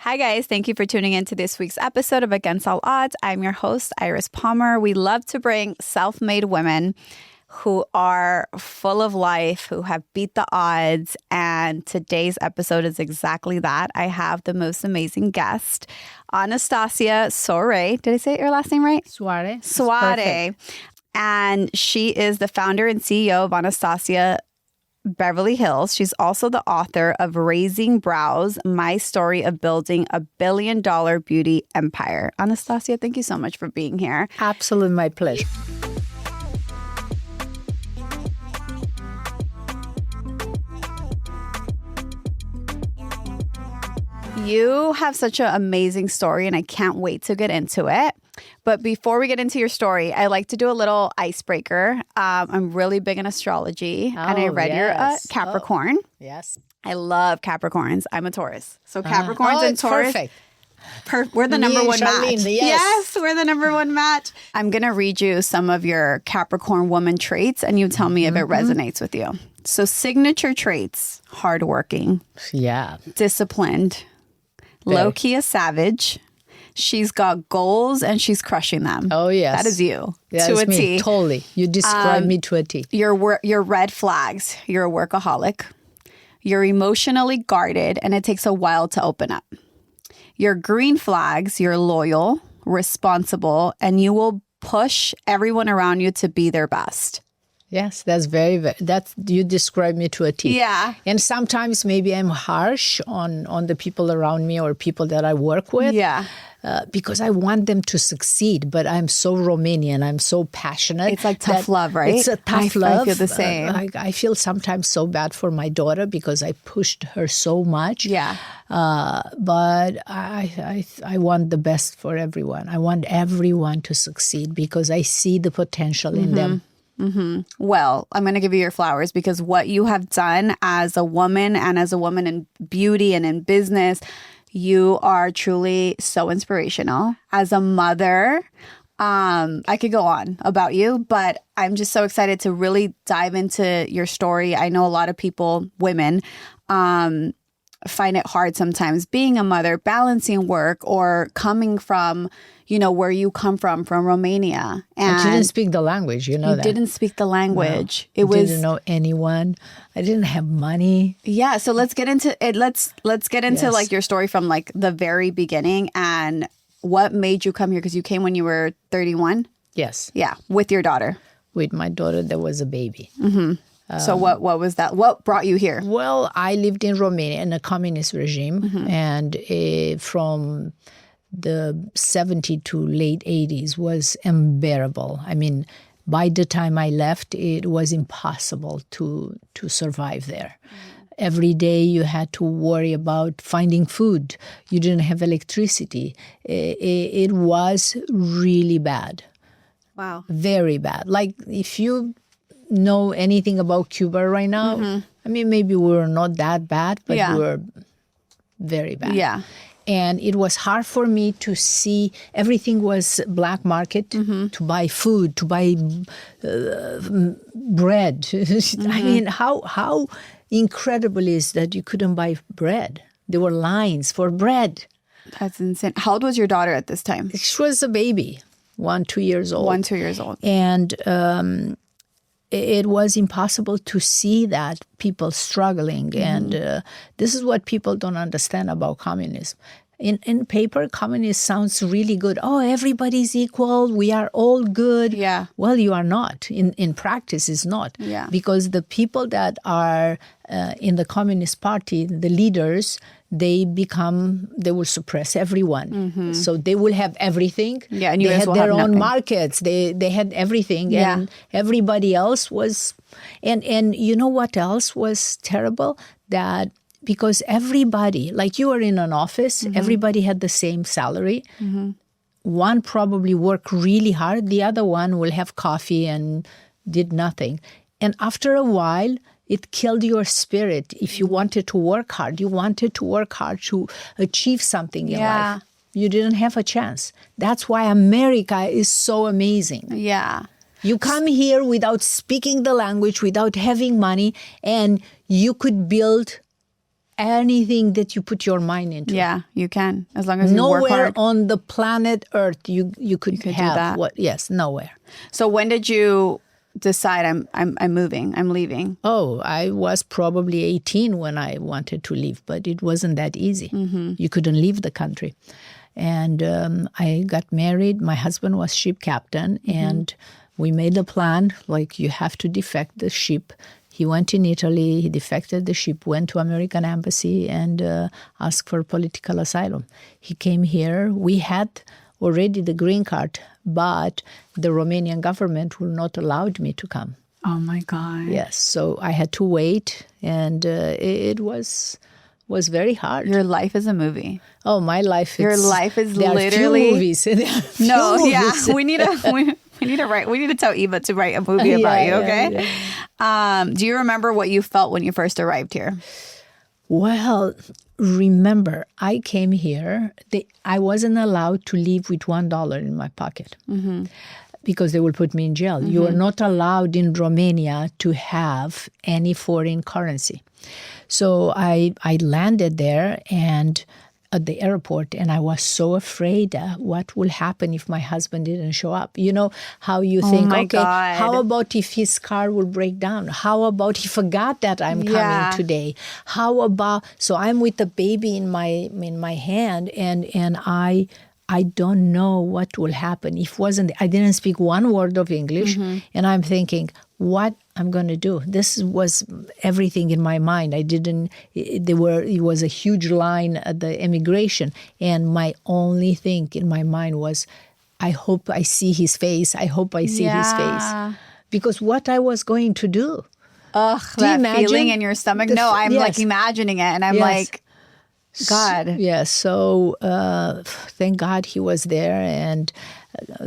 Hi, guys. Thank you for tuning in to this week's episode of Against All Odds. I'm your host, Iris Palmer. We love to bring self-made women who are full of life, who have beat the odds. And today's episode is exactly that. I have the most amazing guest, Anastasia Soare. Did I say your last name right? Soare. Soare. And she is the founder and CEO of Anastasia Beverly Hills. She's also the author of Raising Brows, My Story of Building a Billion-Dollar Beauty Empire. Anastasia, thank you so much for being here. Absolutely my pleasure. You have such an amazing story, and I can't wait to get into it. But before we get into your story, I like to do a little icebreaker. I'm really big in astrology, and I read you're a Capricorn. Yes. I love Capricorns. I'm a Taurus. So Capricorns and Taurus. Perfect. We're the number one match. Yes, we're the number one match. I'm going to read you some of your Capricorn woman traits, and you tell me if it resonates with you. So signature traits: hardworking, disciplined, low-key a savage. She's got goals and she's crushing them. Oh, yes. That is you. That to is a me. T. Totally. You describe me to a T. Your red flags: you're a workaholic. You're emotionally guarded and it takes a while to open up. Your green flags: you're loyal, responsible, and you will push everyone around you to be their best. Yes, that's you describe me to a T. Yeah. And sometimes maybe I'm harsh on the people around me or people that I work with. Yeah. Because I want them to succeed, but I'm so Romanian. I'm so passionate. It's like tough love, right? It's a tough love. I feel the same. I feel sometimes so bad for my daughter because I pushed her so much. Yeah. But I want the best for everyone. I want everyone to succeed because I see the potential in them. Mm-hmm. Well, I'm going to give you your flowers because what you have done as a woman and as a woman in beauty and in business, you are truly so inspirational. As a mother, I could go on about you, but I'm just so excited to really dive into your story. I know a lot of people, women, find it hard sometimes being a mother, balancing work, or coming from, where you come from Romania. And I didn't speak the language, you know that. You didn't speak the language. No, I didn't know anyone. I didn't have money. Yeah, so let's get into it. Let's get into like your story from like the very beginning and what made you come here, because you came when you were 31? Yes. Yeah, with your daughter. With my daughter, there was a baby. Mm-hmm. So what was that? What brought you here? Well, I lived in Romania in a communist regime, and from the 70s to late 80s was unbearable. I mean, by the time I left, it was impossible to survive there. Every day you had to worry about finding food. You didn't have electricity. It was really bad. Wow. Very bad. Like if you know anything about Cuba right now, I mean, maybe we're not that bad, but we're very bad. Yeah. And it was hard for me to see. Everything was black market, to buy food, to buy bread. I mean, how incredible is that you couldn't buy bread? There were lines for bread. That's insane. How old was your daughter at this time? She was a baby, 2 years old. 1, 2 years old. And it was impossible to see that people struggling. And this is what people don't understand about communism. In paper, communism sounds really good. Oh, everybody's equal. We are all good. Yeah. Well, you are not. In practice, it's not. Yeah. Because the people that are in the Communist Party, the leaders, they will suppress everyone. So they will have everything. Yeah, and you they guys had will their have own nothing. markets. They had everything. Yeah. And everybody else was... And you know what else was terrible? That because everybody, like you are in an office, everybody had the same salary. One probably worked really hard. The other one will have coffee and did nothing. And after a while, it killed your spirit. If you wanted to work hard, you wanted to work hard to achieve something in life. You didn't have a chance. That's why America is so amazing. Yeah. You come here without speaking the language, without having money, and you could build anything that you put your mind into. Yeah, you can, as long as you work Nowhere hard. on the planet Earth you could do have that. what? Yes, nowhere. So when did you decide I'm moving, I'm leaving? Oh, I was probably 18 when I wanted to leave, but it wasn't that easy. You couldn't leave the country. And I got married. My husband was ship captain, and we made a plan, like you have to defect the ship. He went in Italy, he defected the ship, went to American embassy and asked for political asylum. He came here. We had already the green card, but the Romanian government will not allow me to come. Oh my God. Yes, so I had to wait, and it was very hard. Your life is a movie. Oh, my life! Your life is there literally are few movies. There are few No, yeah, movies. we need to write. We need to tell Eva to write a movie about you. Okay. Do you remember what you felt when you first arrived here? Well, remember, I came here. I wasn't allowed to leave with $1 in my pocket because they will put me in jail. You are not allowed in Romania to have any foreign currency. So I landed there and at the airport, and I was so afraid what will happen if my husband didn't show up. You know how you think, my okay, God. how about if his car will break down? How about he forgot that I'm coming today? How about, so I'm with the baby in my hand, and I don't know what will happen. I didn't speak one word of English, and I'm thinking, what I'm going to do. This was everything in my mind. It was a huge line at the immigration, and my only thing in my mind was, I hope I see his face. I hope I see his face. Because what I was going to do. Ugh, Do you that imagine feeling in your stomach. No, I'm like imagining it, and I'm like, God. Yeah, so thank God he was there, and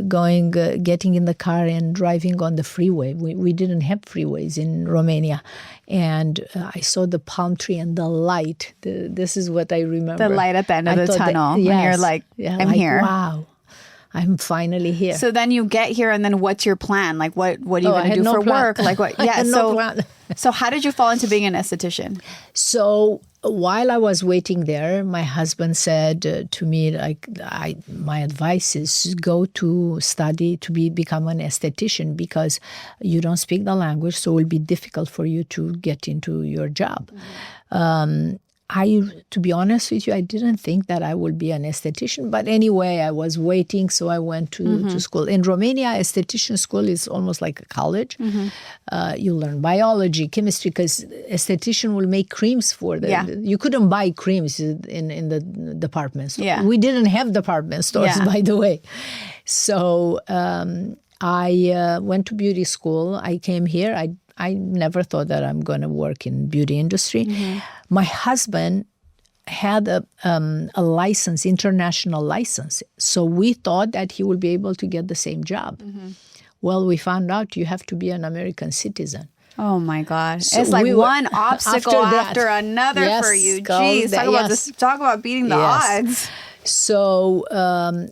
getting in the car and driving on the freeway. We didn't have freeways in Romania. And I saw the palm tree and the light. This is what I remember. The light at the end of the tunnel. And you're like, I'm here. Wow, I'm finally here. So then you get here, and then what's your plan? Like, what are you going to do for plan. work? Like, what? Yeah. No plan. So how did you fall into being an esthetician? So while I was waiting there, my husband said to me, like, my advice is go to study to become an esthetician, because you don't speak the language, so it will be difficult for you to get into your job. To be honest with you, I didn't think that I would be an esthetician. But anyway, I was waiting, so I went to school. In Romania, esthetician school is almost like a college. You learn biology, chemistry, because esthetician will make creams for the... You couldn't buy creams in the department store. Yeah. We didn't have department stores, by the way. So I went to beauty school. I came here. I never thought that I'm going to work in beauty industry. My husband had a license, international license. So we thought that he would be able to get the same job. Well, we found out you have to be an American citizen. Oh my God. So it's like one obstacle after another for you. Jeez, talk about beating the odds. So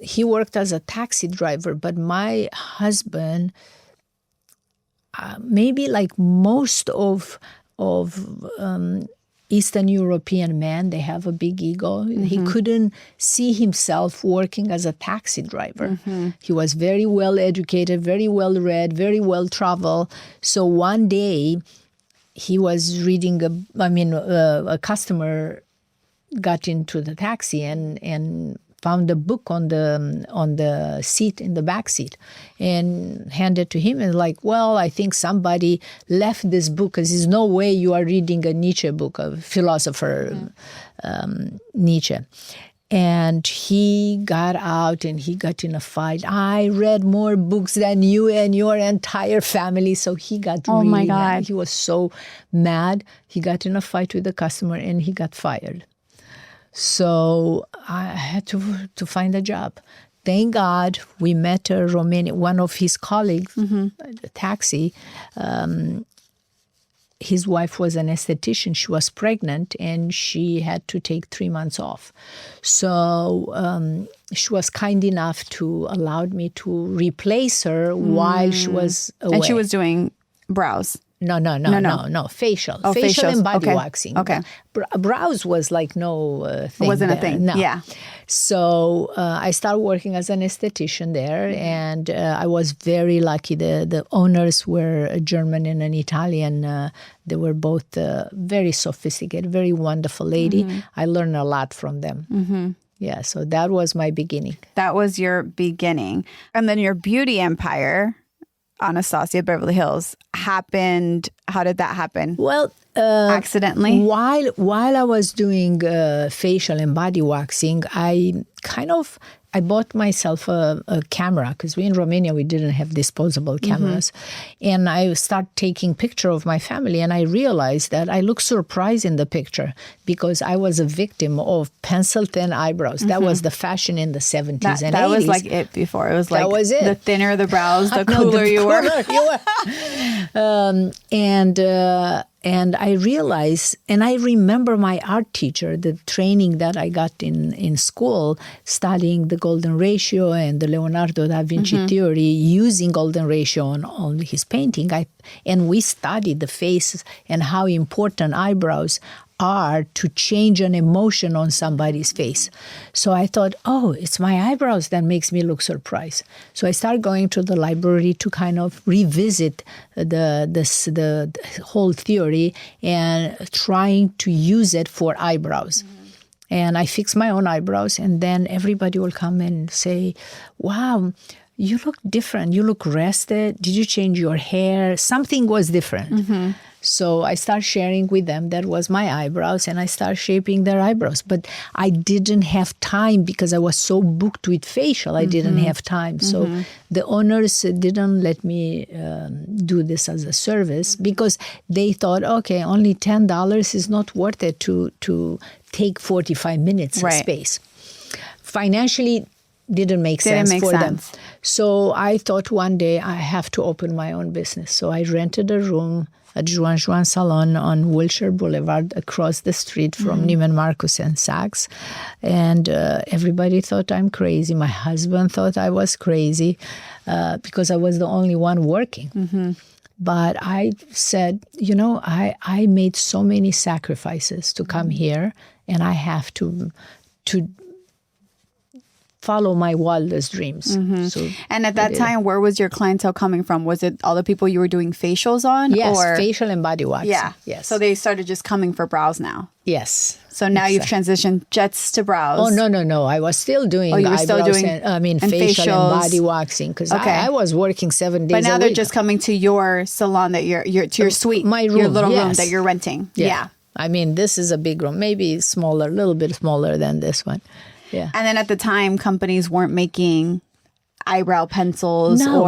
he worked as a taxi driver, but my husband... maybe like most of Eastern European men, they have a big ego. He couldn't see himself working as a taxi driver. He was very well educated, very well read, very well traveled. So one day he was reading a customer got into the taxi and found a book on the seat, in the back seat, and handed to him, and like, well, I think somebody left this book, because there's no way you are reading a Nietzsche book, a philosopher, Nietzsche. And he got out and he got in a fight. I read more books than you and your entire family. So he got really my God. mad. He was so mad. He got in a fight with the customer and he got fired. So I had to find a job. Thank God we met a Romanian, one of his colleagues, the taxi. His wife was an esthetician. She was pregnant and she had to take 3 months off. So she was kind enough to allow me to replace her while she was away. And she was doing brows. No. Facial. Oh, facial facials. and body Okay. waxing. Okay. Brows was like no thing. Wasn't a there. thing. No. Yeah. So I started working as an esthetician there, and I was very lucky. The owners were a German and an Italian. They were both very sophisticated, very wonderful lady. I learned a lot from them. Yeah, so that was my beginning. That was your beginning. And then your beauty empire, Anastasia Beverly Hills, happened. How did that happen? Well, accidentally? While I was doing facial and body waxing, I bought myself a camera because we in Romania, we didn't have disposable cameras. And I started taking picture of my family, and I realized that I look surprised in the picture because I was a victim of pencil thin eyebrows. That was the fashion in the 70s and 80s. That was like it before. It was like that was it. The thinner the brows, the No, cooler you were. And I realized, and I remember my art teacher, the training that I got in school, studying the golden ratio and the Leonardo da Vinci theory, using golden ratio on his painting. And we studied the face and how important eyebrows are to change an emotion on somebody's face. So I thought, oh, it's my eyebrows that makes me look surprised. So I started going to the library to kind of revisit the whole theory and trying to use it for eyebrows. And I fixed my own eyebrows, and then everybody will come and say, wow, you look different. You look rested. Did you change your hair? Something was different. So I started sharing with them that was my eyebrows, and I started shaping their eyebrows. But I didn't have time because I was so booked with facial. I didn't have time. So the owners didn't let me do this as a service because they thought, okay, only $10 is not worth it to take 45 minutes of space. Financially, didn't make sense for them. So I thought one day I have to open my own business. So I rented a room at Juan Salon on Wilshire Boulevard across the street from Neiman Marcus and Saks. And everybody thought I'm crazy. My husband thought I was crazy because I was the only one working. But I said, I made so many sacrifices to come here, and I have to follow my wildest dreams. So and at that time, where was your clientele coming from? Was it all the people you were doing facials on? Yes, or? facial and body waxing. Yeah. Yes. So they started just coming for brows now. Yes. So now you've transitioned jets to brows. Oh, no. I was still doing you were eyebrows still doing and facial facials. and body waxing because I was working 7 days a week. But now they're just coming to your salon that your suite, my room, your little room that you're renting. Yeah. I mean, this is a big room, maybe smaller, a little bit smaller than this one. Yeah. And then at the time, companies weren't making eyebrow pencils No.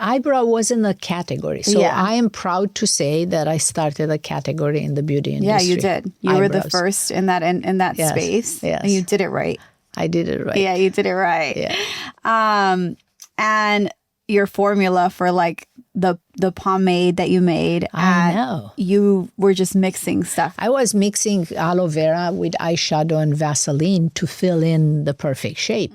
Eyebrow wasn't a category. So I am proud to say that I started a category in the beauty industry. Yeah, you did. You were the first in that space. Yes. And you did it right. I did it right. Yeah, you did it right. Yeah. And your formula for like the pomade that you made. I know. You were just mixing stuff. I was mixing aloe vera with eyeshadow and Vaseline to fill in the perfect shape.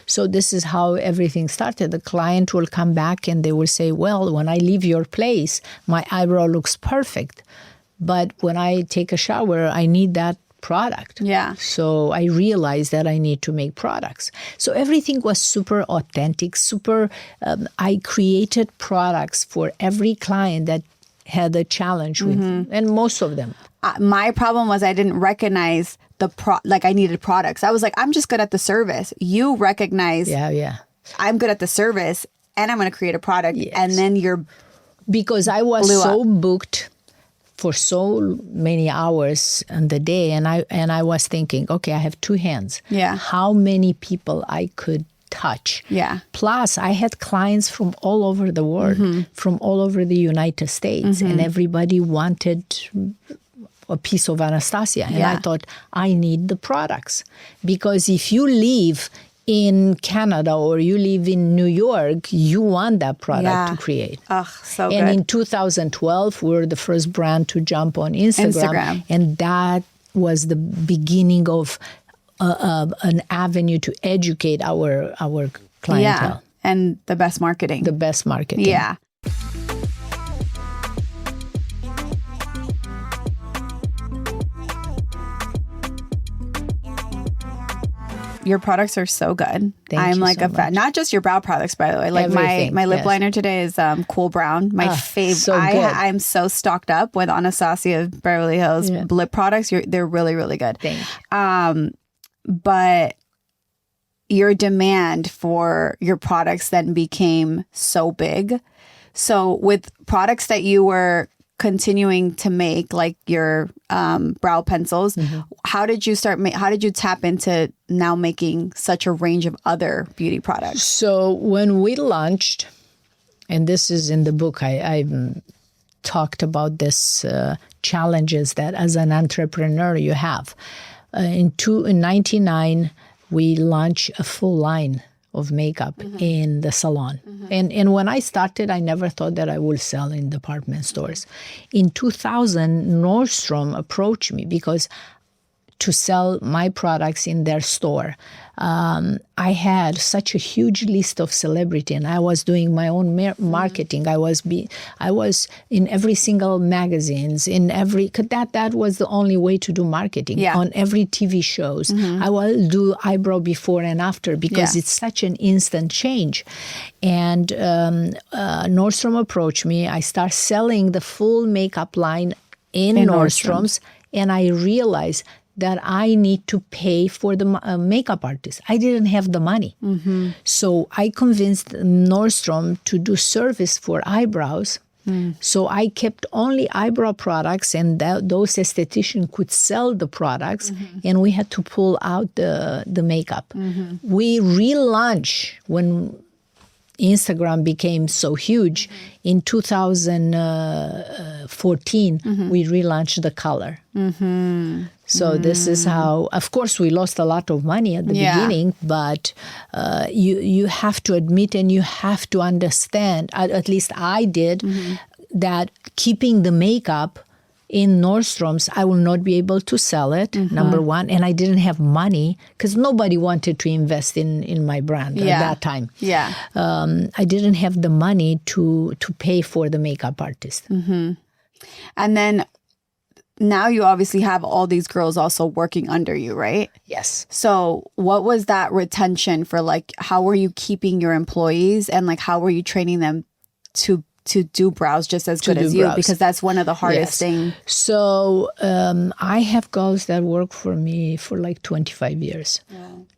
So this is how everything started. The client will come back and they will say, well, when I leave your place, my eyebrow looks perfect. But when I take a shower, I need that product. Yeah. So I realized that I need to make products. So everything was super authentic, I created products for every client that had a challenge with, and most of them. My problem was I didn't recognize I needed products. I was like, I'm just good at the service. You recognize I'm good at the service and I'm going to create a product. Yes. And then because I was so booked for so many hours in the day, and I was thinking, okay, I have 2 hands. Yeah. How many people I could touch? Yeah. Plus, I had clients from all over the world, from all over the United States, and everybody wanted a piece of Anastasia. And I thought, I need the products. Because if you live in Canada or you live in New York, you want that product to create. So and good. in 2012, we were the first brand to jump on Instagram. And that was the beginning of an avenue to educate our clientele. Yeah, and the best marketing. The best marketing. Yeah. Your products are so good. Thank I'm you like so a fan. much. Not just your brow products, by the way. Like Everything, my lip yes. liner today is Cool Brown. My favorite. so good. I'm so stocked up with Anastasia Beverly Hills lip products. They're really, really good. Thank you. But your demand for your products then became so big. So with products that you were continuing to make, like your brow pencils, how did you how did you tap into now making such a range of other beauty products? So when we launched, and this is in the book, I talked about this challenges that as an entrepreneur you have. In 1999, we launched a full line of makeup in the salon. And when I started, I never thought that I would sell in department stores. In 2000, Nordstrom approached me because to sell my products in their store. I had such a huge list of celebrity, and I was doing my own marketing. I was in every single magazines, that was the only way to do marketing. On every TV shows. I will do eyebrow before and after because it's such an instant change. And Nordstrom approached me. I start selling the full makeup line in Nordstrom's, and I realized that I need to pay for the makeup artist. I didn't have the money. So I convinced Nordstrom to do service for eyebrows. So I kept only eyebrow products, and those estheticians could sell the products, and we had to pull out the makeup. We relaunched when Instagram became so huge. In 2014, we relaunched the color. So this is how, of course, we lost a lot of money at the beginning, but you have to admit and you have to understand, at least I did, that keeping the makeup in Nordstrom's, I will not be able to sell it, number one. And I didn't have money because nobody wanted to invest in my brand at that time. I didn't have the money to pay for the makeup artist. And then now you obviously have all these girls also working under you, right? Yes. So what was that retention for? Like, how were you keeping your employees, and like how were you training them to do brows just as good as you? Because that's one of the hardest things. So I have girls that work for me for like 25 years.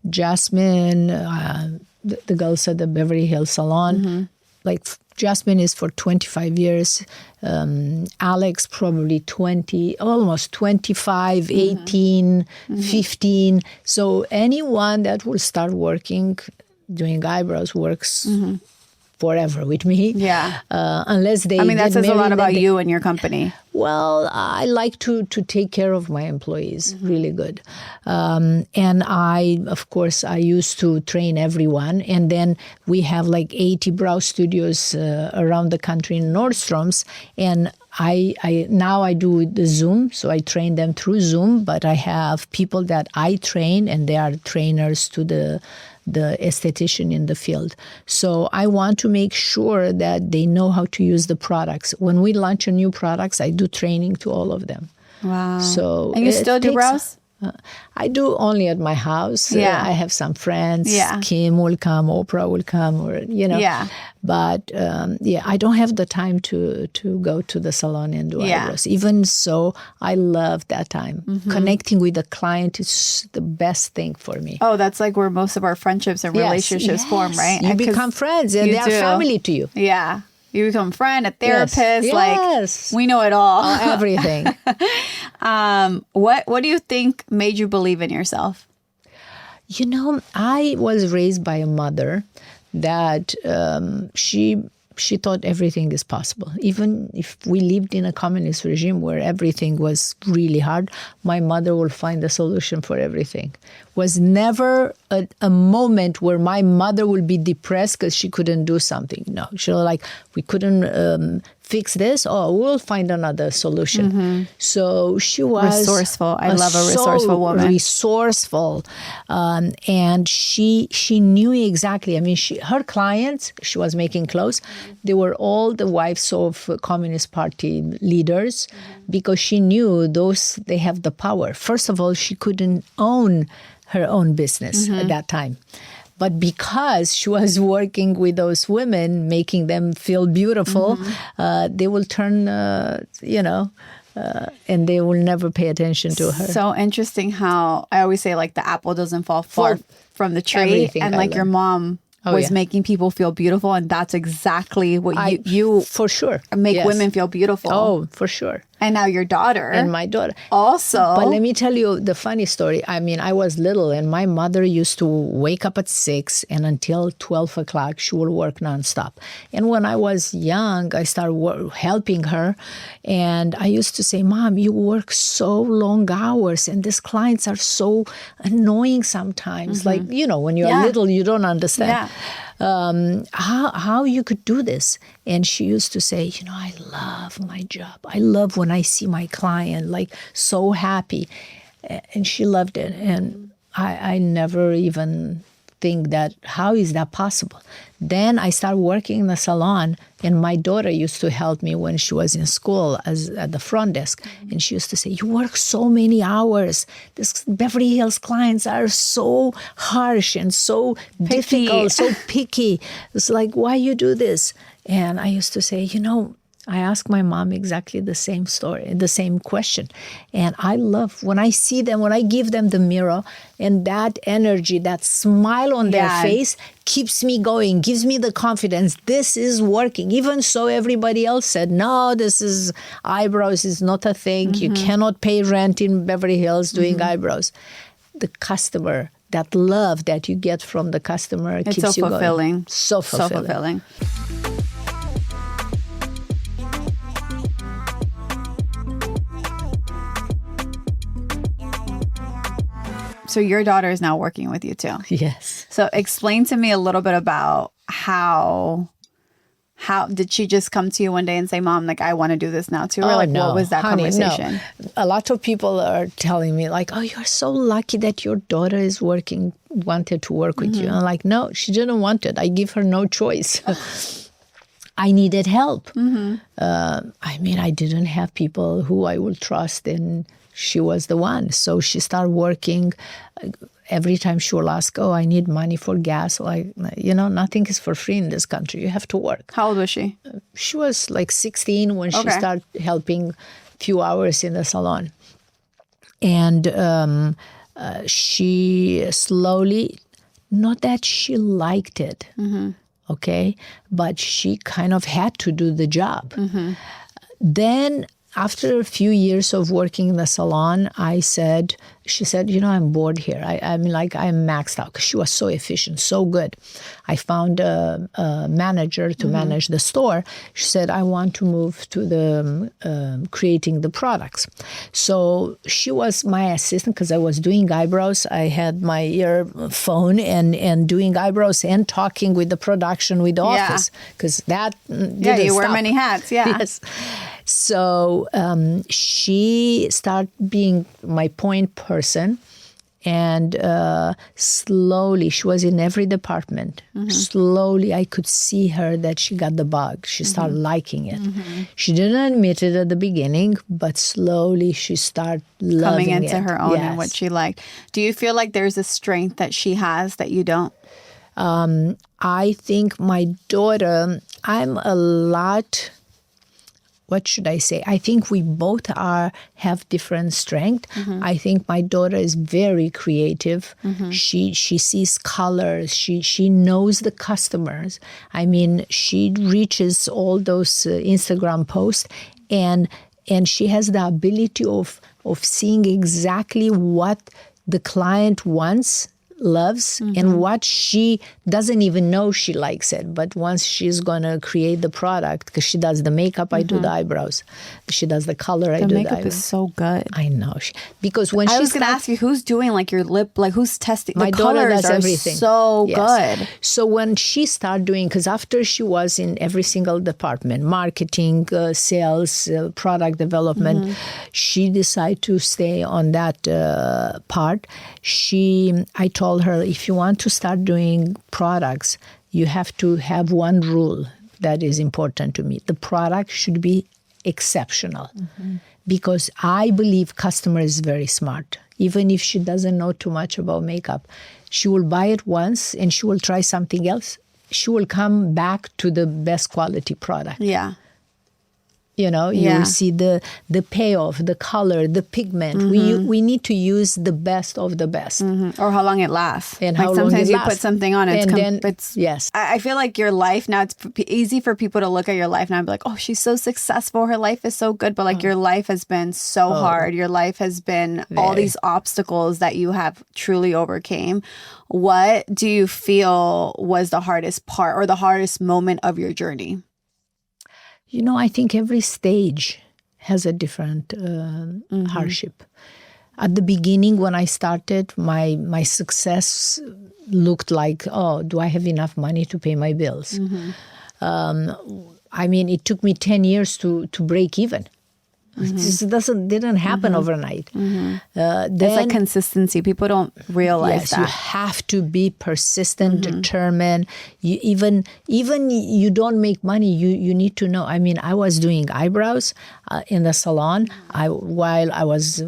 Jasmine, the girls at the Beverly Hills salon, like Jasmine is for 25 years. Alex probably 20, almost 25, 18, 15. So anyone that will start working, doing eyebrows works forever with me. Unless they that says a lot about you and your company. Well, I like to take care of my employees really good. And I used to train everyone. And then we have like 80 brow studios around the country in Nordstrom's. And now I do the Zoom, so I train them through Zoom, but I have people that I train, and they are trainers to the esthetician in the field. So I want to make sure that they know how to use the products. When we launch a new products, I do training to all of them. Wow. So and you still do brows? I do only at my house. I have some friends. Kim will come, Oprah will come, or But I don't have the time to go to the salon and do eyebrows. Even so, I love that time. Connecting with the client is the best thing for me. Oh, that's like where most of our friendships and relationships form, right? You become friends, and they are family to you. Yeah. You become a friend, a therapist. Like, we know it all. Everything. What do you think made you believe in yourself? You know, I was raised by a mother that she thought everything is possible. Even if we lived in a communist regime where everything was really hard, my mother will find a solution for everything. Was never a moment where my mother will be depressed because she couldn't do something. No, she was like, we couldn't fix this. Oh, we'll find another solution. So she was resourceful. I love a resourceful woman. Resourceful, and she knew exactly. I mean, her clients, she was making clothes. They were all the wives of Communist Party leaders, because she knew they have the power. First of all, she couldn't own her own business at that time. But because she was working with those women, making them feel beautiful, they will turn, and they will never pay attention to her. So interesting how I always say, like, the apple doesn't fall far from the tree. Everything And I like your learned. mom was making people feel beautiful. And that's exactly what you for sure make Yes. women feel beautiful. Oh, for sure. And now your daughter. And my daughter. Also. But let me tell you the funny story. I mean, I was little, and my mother used to wake up at 6, and until 12 o'clock, she would work nonstop. And when I was young, I started helping her. And I used to say, Mom, you work so long hours, and these clients are so annoying sometimes. Like, when you're little, you don't understand. How you could do this. And she used to say, I love my job. I love when I see my client like so happy. And she loved it. And I never even think that, how is that possible? Then I started working in the salon, and my daughter used to help me when she was in school at the front desk. And she used to say, you work so many hours. These Beverly Hills clients are so harsh and so difficult, so picky. It's like, why you do this? And I used to say, I ask my mom exactly the same story, the same question. And I love when I see them, when I give them the mirror, and that energy, that smile on their face keeps me going, gives me the confidence. This is working. Even so, everybody else said, no, this is eyebrows is not a thing. You cannot pay rent in Beverly Hills doing eyebrows. The customer, that love that you get from the customer keeps you going. So fulfilling. So your daughter is now working with you too. Yes. So explain to me a little bit about how did she just come to you one day and say, Mom, like, I want to do this now too? Or like, no. what was that conversation? No. A lot of people are telling me like, oh, you're so lucky that your daughter is wanted to work with you. And I'm like, no, she didn't want it. I give her no choice. I needed help. I didn't have people who I would trust, and she was the one. So she started working. Every time she will ask, oh, I need money for gas. Like, nothing is for free in this country. You have to work. How old was she? She was like 16 when she started helping a few hours in the salon. And she slowly, not that she liked it, okay, but she kind of had to do the job. Then after a few years of working in the salon, she said, I'm bored here. I'm maxed out, because she was so efficient, so good. I found a manager to manage the store. She said, I want to move to the creating the products. So she was my assistant, because I was doing eyebrows. I had my earphone and doing eyebrows and talking with the production, with the office, because that didn't you wear stop. many hats. Yeah. Yes. So she started being my point person, and slowly, she was in every department. Slowly, I could see her that she got the bug. She started liking it. She didn't admit it at the beginning, but slowly she started loving Coming into it. her own and what she liked. Do you feel like there's a strength that she has that you don't? I think my daughter, I'm a lot... What should I say? I think we both have different strength. I think my daughter is very creative. She sees colors. She knows the customers. I mean, she reaches all those Instagram posts, and she has the ability of seeing exactly what the client wants, loves, and what she doesn't even know she likes it. But once she's going to create the product, because she does the makeup, I do the eyebrows. She does the color, I do the eyebrows. The makeup is so good. I know. Because when I was going to ask you, who's doing like your lip, like who's testing? My the daughter colors does are everything. So good. So when she started doing, because after she was in every single department, marketing, sales, product development, she decided to stay on that part. I told her, if you want to start doing products, you have to have one rule that is important to me. The product should be exceptional. because I believe customer is very smart. Even if she doesn't know too much about makeup, she will buy it once and she will try something else. She will come back to the best quality product. Yeah. You know, you will see the payoff, the color, the pigment. We need to use the best of the best. Or how long it lasts. And like how long sometimes it you lasts. put something on, it's yes. I feel like your life now, it's easy for people to look at your life now and be like, oh, she's so successful. Her life is so good. But like your life has been so hard. Your life has been all these obstacles that you have truly overcame. What do you feel was the hardest part or the hardest moment of your journey? You know, I think every stage has a different hardship. At the beginning, when I started, my success looked like, oh, do I have enough money to pay my bills? I mean, it took me 10 years to break even. This didn't happen overnight. It's like consistency. People don't realize that. You have to be persistent, determined. You even you don't make money. You need to know. I mean, I was doing eyebrows in the salon while I was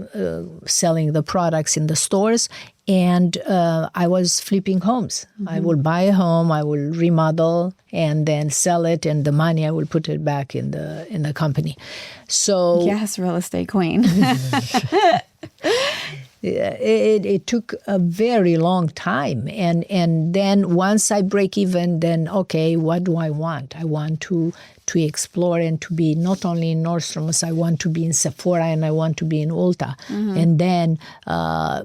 selling the products in the stores. And I was flipping homes. I will buy a home, I will remodel, and then sell it, and the money I will put it back in the company. So yes, real estate queen. it took a very long time, and then once I break even, then okay, what do I want? I want to explore and to be not only in Nordstrom's, I want to be in Sephora and I want to be in Ulta. And then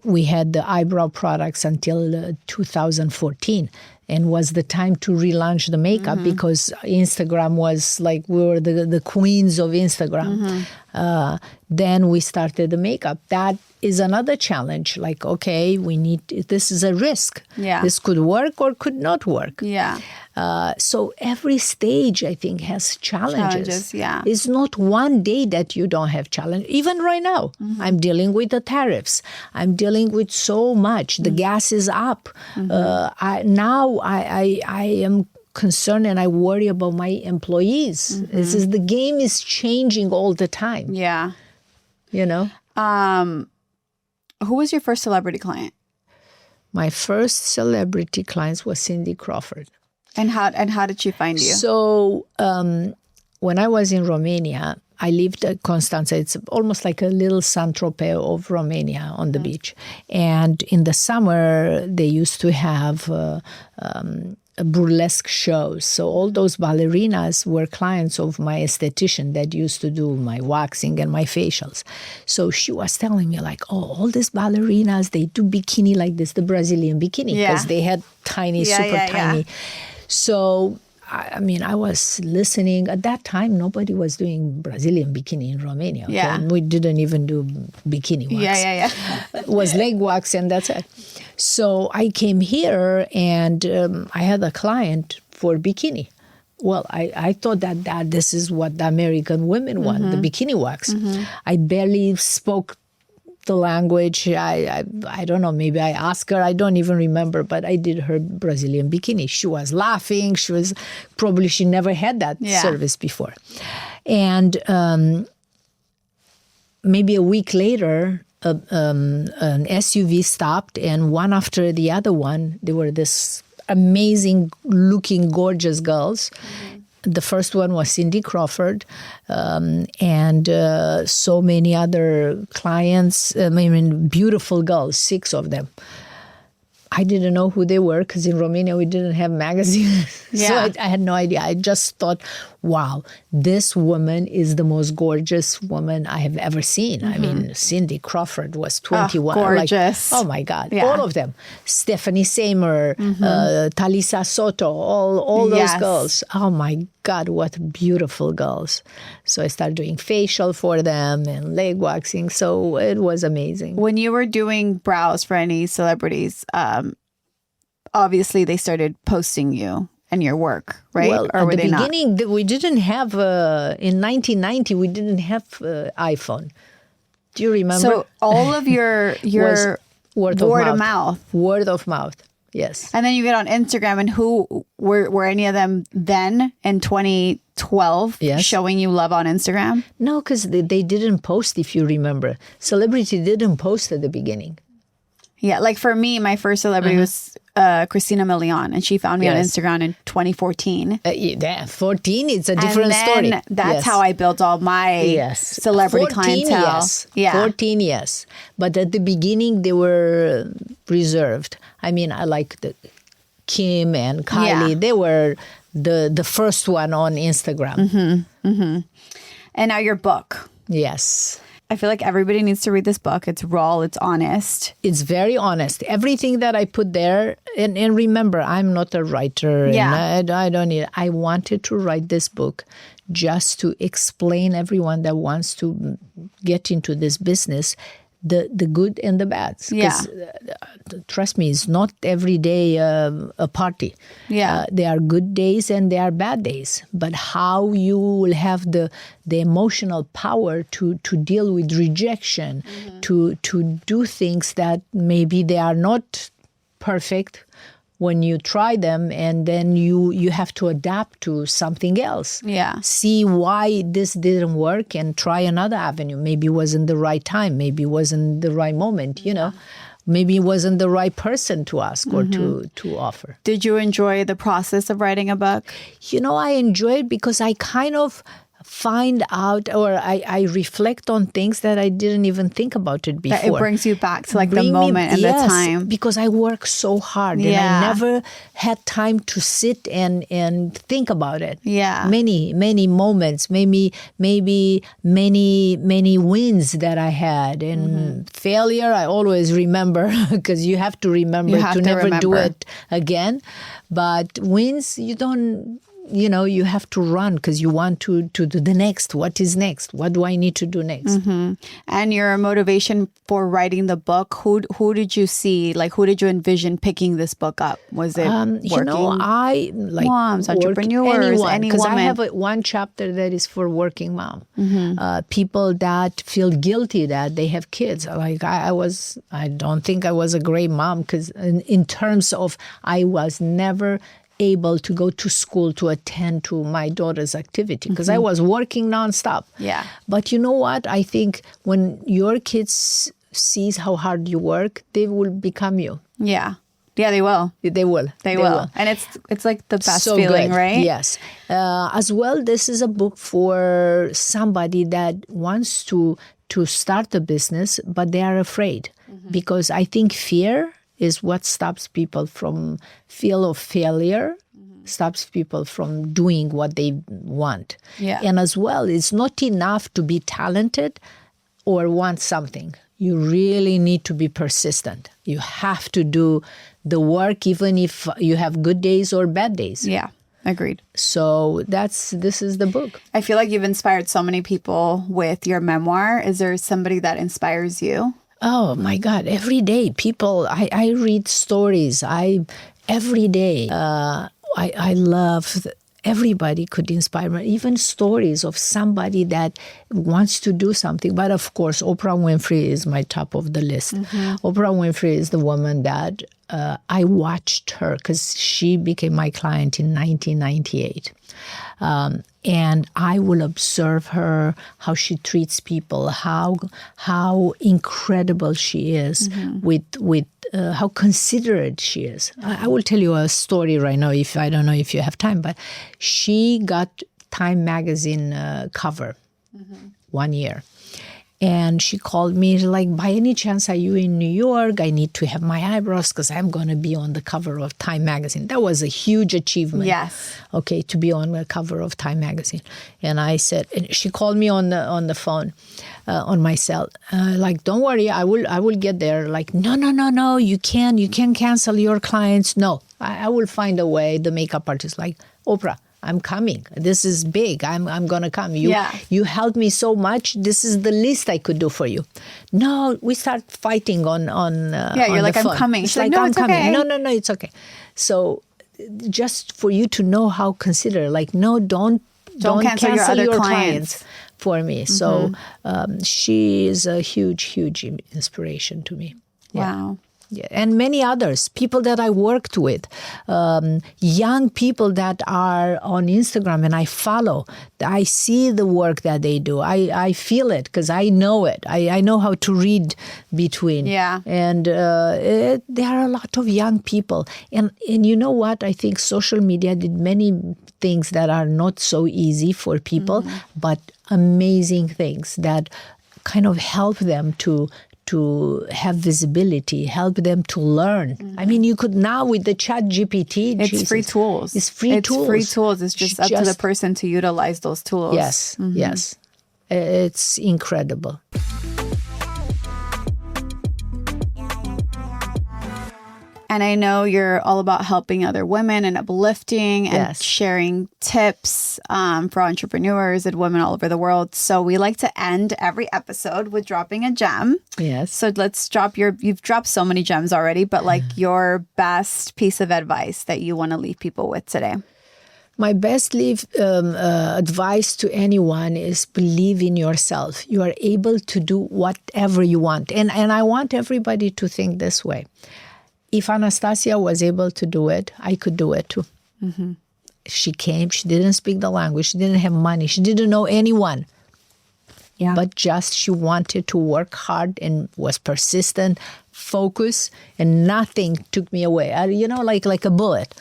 we had the eyebrow products until 2014. And was the time to relaunch the makeup because Instagram was like, we were the queens of Instagram. Then we started the makeup. That is another challenge. Like, okay, this is a risk. Yeah. This could work or could not work. Yeah. So every stage, I think, has challenges. Yeah. It's not one day that you don't have challenge. Even right now, I'm dealing with the tariffs. I'm dealing with so much. The gas is up. I am concerned and I worry about my employees. The game is changing all the time. Yeah. You know? Who was your first celebrity client? My first celebrity client was Cindy Crawford. And how did she find you? So when I was in Romania, I lived at Constanța. It's almost like a little Saint-Tropez of Romania on the beach. And in the summer, they used to have burlesque shows. So all those ballerinas were clients of my esthetician that used to do my waxing and my facials. So she was telling me like, oh, all these ballerinas, they do bikini like this, the Brazilian bikini, because they had tiny, super tiny. So, I mean, I was listening. At that time, nobody was doing Brazilian bikini in Romania. Okay? Yeah. And we didn't even do bikini wax. It was leg wax and that's it. So I came here and I had a client for bikini. Well, I thought that this is what the American women want, the bikini wax. I barely spoke the language. I don't know, maybe I asked her, I don't even remember, but I did her Brazilian bikini. She was laughing. She never had that service before. And maybe a week later, an SUV stopped, and one after the other one, they were this amazing looking, gorgeous girls. The first one was Cindy Crawford, and so many other clients, beautiful girls, 6 of them. I didn't know who they were because in Romania we didn't have magazines. So I had no idea. I just thought, wow, this woman is the most gorgeous woman I have ever seen. I mean, Cindy Crawford was 21. Gorgeous. Like, oh my God, all of them. Stephanie Seymour, Talisa Soto, all those girls. Oh my God, what beautiful girls. So I started doing facial for them and leg waxing. So it was amazing. When you were doing brows for any celebrities, obviously they started posting you and your work, right? Well, or were at they the beginning, we didn't have, in 1990, we didn't have iPhone. Do you remember? So all of your word of mouth. Word of mouth, yes. And then you get on Instagram, and who were any of them then in 2010, 12 Yes. showing you love on Instagram? No, because they didn't post, if you remember. Celebrity didn't post at the beginning. Yeah, like for me, my first celebrity was Christina Milian, and she found me on Yes. Instagram in 2014. Yeah, 14, it's a different and then story. that's Yes. how I built all my Yes. celebrity 14, clientele. Yes. Yeah. 14, yes. But at the beginning, they were reserved. I mean, I like the Kim and Kylie. Yeah. They were the first one on Instagram. And now your book. Yes. I feel like everybody needs to read this book. It's raw, it's honest. It's very honest. Everything that I put there, and remember, I'm not a writer. Yeah. And I don't need. I wanted to write this book just to explain everyone that wants to get into this business the good and the bads. 'Cause, trust me, it's not every day a party. Yeah. There are good days and there are bad days. But how you will have the emotional power to deal with rejection, to do things that maybe they are not perfect when you try them, and then you have to adapt to something else. Yeah. See why this didn't work and try another avenue. Maybe it wasn't the right time. Maybe it wasn't the right moment, you know. Maybe it wasn't the right person to ask or to offer. Did you enjoy the process of writing a book? You know, I enjoy it because I kind of find out, or I reflect on things that I didn't even think about it before. That it brings you back to like the Bring me- moment and yes, the time. because I work so hard and Yeah. I never had time to sit and think about it. Yeah. Many moments, maybe many wins that I had, and failure I always remember because you have to remember You have to to never do remember. it again. But wins, you don't. You know, you have to run because you want to do the next. What is next? What do I need to do next? And your motivation for writing the book, who did you see? Like, who did you envision picking this book up? Was it working? You know, I like moms, work- entrepreneurs, any because I woman. have one chapter that is for working mom, people that feel guilty that they have kids. Like I don't think I was a great mom because in terms of I was never able to go to school to attend to my daughter's activity because I was working nonstop. Yeah. But you know what? I think when your kids sees how hard you work, they will become you. Yeah. Yeah, they will. They will. They will. And it's like the best So feeling, good. right? Yes. As well, this is a book for somebody that wants to start a business, but they are afraid. Because I think fear is what stops people from feel of failure, stops people from doing what they want. Yeah. And as well, it's not enough to be talented or want something. You really need to be persistent. You have to do the work even if you have good days or bad days. Yeah. Agreed. So this is the book. I feel like you've inspired so many people with your memoir. Is there somebody that inspires you? Oh my God! Every day, people. I read stories. Every day. I love. Everybody could inspire me. Even stories of somebody that wants to do something. But of course, Oprah Winfrey is my top of the list. Oprah Winfrey is the woman that I watched her because she became my client in 1998. And I will observe her, how she treats people, how incredible she is, with how considerate she is. I will tell you a story right now. I don't know if you have time, but she got Time magazine cover 1 year. And she called me like, by any chance, are you in New York? I need to have my eyebrows because I'm going to be on the cover of Time magazine. That was a huge achievement. Yes. Okay, to be on the cover of Time magazine. And I said, and she called me on the phone, on my cell. Like, don't worry, I will get there. Like, no, you can't cancel your clients. No, I will find a way. The makeup artist, like, Oprah, I'm coming. This is big. I'm gonna come. You helped me so much. This is the least I could do for you. No, we start fighting on you're on like, the I'm phone. coming. It's She's like, like, no, I'm it's coming. okay. No, it's okay. So just for you to know how considerate. Like, no, don't cancel your other clients for me. So she is a huge inspiration to me. Yeah. Wow. Yeah, and many others, people that I worked with, young people that are on Instagram and I follow. I see the work that they do. I feel it because I know it. I know how to read between. Yeah. And there are a lot of young people. And you know what? I think social media did many things that are not so easy for people, but amazing things that kind of help them to have visibility, help them to learn. I mean, you could now with the Chat GPT. It's free tools. It's free tools. It's just up to the person to utilize those tools. Yes, yes. It's incredible. And I know you're all about helping other women and uplifting and Yes. sharing tips for entrepreneurs and women all over the world. So we like to end every episode with dropping a gem. Yes. So let's drop you've dropped so many gems already, but like your best piece of advice that you want to leave people with today. My best advice to anyone is believe in yourself. You are able to do whatever you want. And I want everybody to think this way. If Anastasia was able to do it, I could do it too. She came, she didn't speak the language, she didn't have money, she didn't know anyone. Yeah. But just she wanted to work hard and was persistent, focused, and nothing took me away. Like a bullet.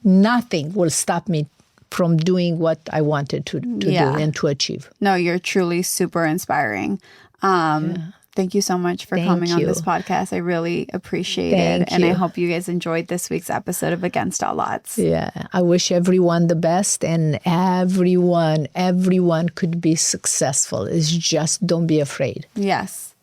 Nothing will stop me from doing what I wanted to do and to achieve. No, you're truly super inspiring. Thank you so much for coming on this podcast. I really appreciate it. And I hope you guys enjoyed this week's episode of Against All Odds. Yeah, I wish everyone the best, and everyone could be successful. It's just don't be afraid. Yes.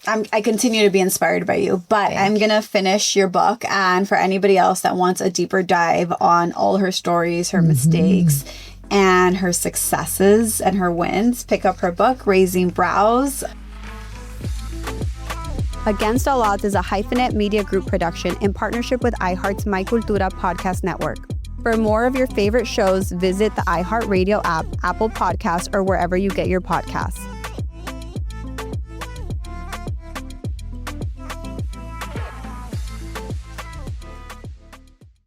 I continue to be inspired by you, but I'm going to finish your book. And for anybody else that wants a deeper dive on all her stories, her mistakes, and her successes and her wins, pick up her book, Raising Brows. Against All Odds is a Hyphenate Media Group production in partnership with iHeart's My Cultura podcast network. For more of your favorite shows, visit the iHeart Radio app, Apple Podcasts, or wherever you get your podcasts.